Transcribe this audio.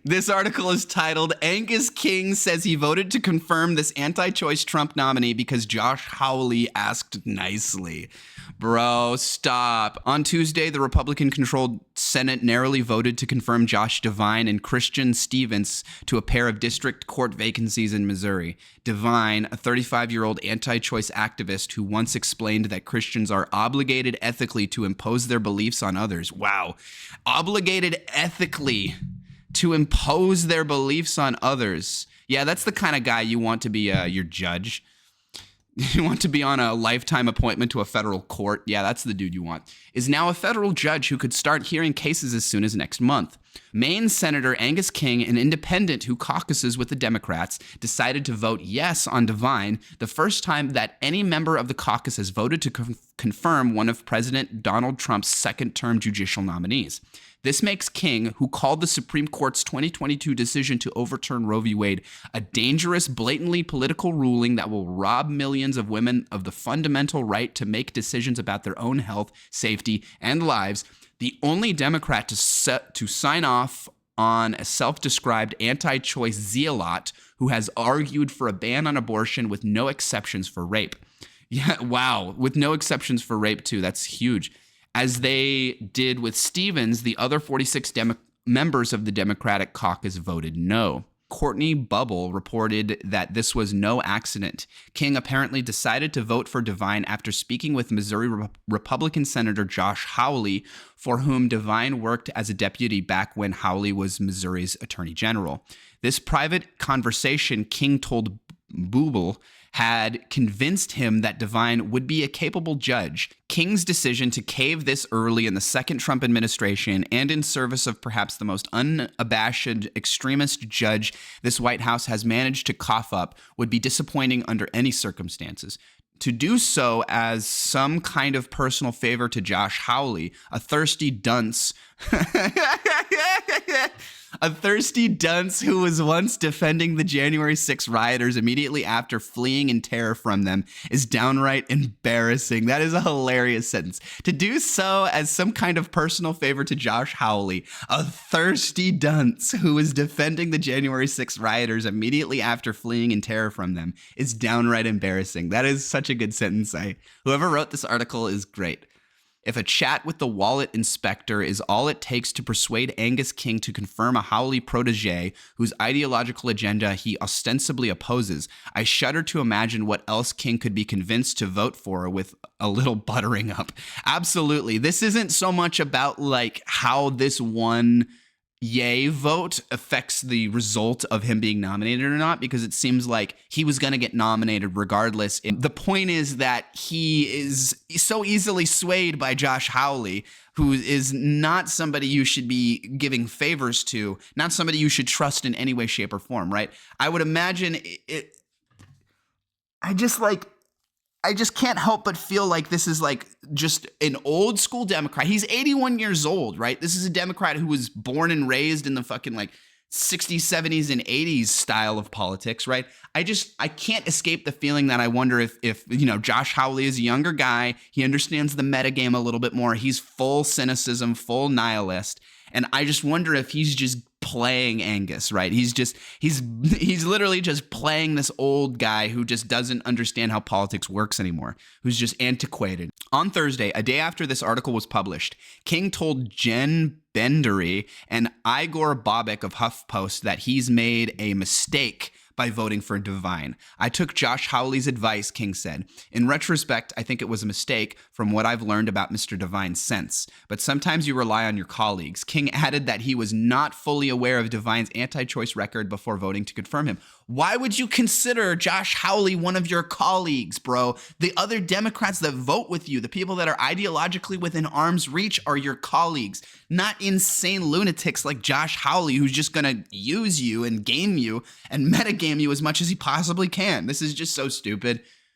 This article is titled, Angus King says he voted to confirm this anti-choice Trump nominee because Josh Hawley asked nicely. Bro, stop. On Tuesday, the Republican-controlled Senate narrowly voted to confirm Josh Devine and Christian Stevens to a pair of district court vacancies in Missouri. Devine, a 35-year-old anti-choice activist who once explained that Christians are obligated ethically to impose their beliefs on others. Wow. Obligated ethically to impose their beliefs on others. Yeah, that's the kind of guy you want to be your judge. You want to be on a lifetime appointment to a federal court. Yeah, that's the dude you want. Is now a federal judge who could start hearing cases as soon as next month. Maine Senator Angus King, an independent who caucuses with the Democrats, decided to vote yes on Devine, the first time that any member of the caucus has voted to confirm one of President Donald Trump's second-term judicial nominees. This makes King, who called the Supreme Court's 2022 decision to overturn Roe v. Wade a dangerous, blatantly political ruling that will rob millions of women of the fundamental right to make decisions about their own health, safety, and lives, the only Democrat to sign off on a self-described anti-choice zealot who has argued for a ban on abortion with no exceptions for rape. Yeah, wow, with no exceptions for rape, too. That's huge. As they did with Stevens, the other 46 members of the Democratic caucus voted no. Courtney Bubble reported that this was no accident. King apparently decided to vote for Devine after speaking with Missouri Republican Senator Josh Hawley, for whom Devine worked as a deputy back when Hawley was Missouri's attorney general. This private conversation, King told Bubble, had convinced him that Devine would be a capable judge. King's decision to cave this early in the second Trump administration and in service of perhaps the most unabashed extremist judge this White House has managed to cough up would be disappointing under any circumstances. To do so as some kind of personal favor to Josh Hawley, a thirsty dunce a thirsty dunce who was once defending the January 6 rioters immediately after fleeing in terror from them, is downright embarrassing. That is a hilarious sentence. To do so as some kind of personal favor to Josh Hawley, a thirsty dunce who was defending the January 6 rioters immediately after fleeing in terror from them, is downright embarrassing. That is such a good sentence. Whoever wrote this article is great. If a chat with the wallet inspector is all it takes to persuade Angus King to confirm a Hawley protege whose ideological agenda he ostensibly opposes, I shudder to imagine what else King could be convinced to vote for with a little buttering up. Absolutely. This isn't so much about like how this one yay vote affects the result of him being nominated or not, because it seems like he was going to get nominated regardless. The point is that he is so easily swayed by Josh Hawley, who is not somebody you should be giving favors to, not somebody you should trust in any way, shape, or form, right? I would imagine it. I just can't help but feel like this is like just an old school Democrat. He's 81 years old, right? This is a Democrat who was born and raised in the fucking like 60s, 70s, and 80s style of politics, right? I can't escape the feeling that I wonder if Josh Hawley is a younger guy. He understands the metagame a little bit more. He's full cynicism, full nihilist. And I just wonder if he's just playing Angus, right? He's literally just playing this old guy who just doesn't understand how politics works anymore, who's just antiquated. On Thursday, a day after this article was published, King told Jen Bendery and Igor Bobek of HuffPost that he's made a mistake by voting for Devine. I took Josh Hawley's advice, King said. In retrospect, I think it was a mistake from what I've learned about Mr. Devine since. But sometimes you rely on your colleagues. King added that he was not fully aware of Devine's anti-choice record before voting to confirm him. Why would you consider Josh Hawley one of your colleagues, bro? The other Democrats that vote with you, the people that are ideologically within arm's reach, are your colleagues, not insane lunatics like Josh Hawley, who's just going to use you and game you and metagame you as much as he possibly can. This is just so stupid.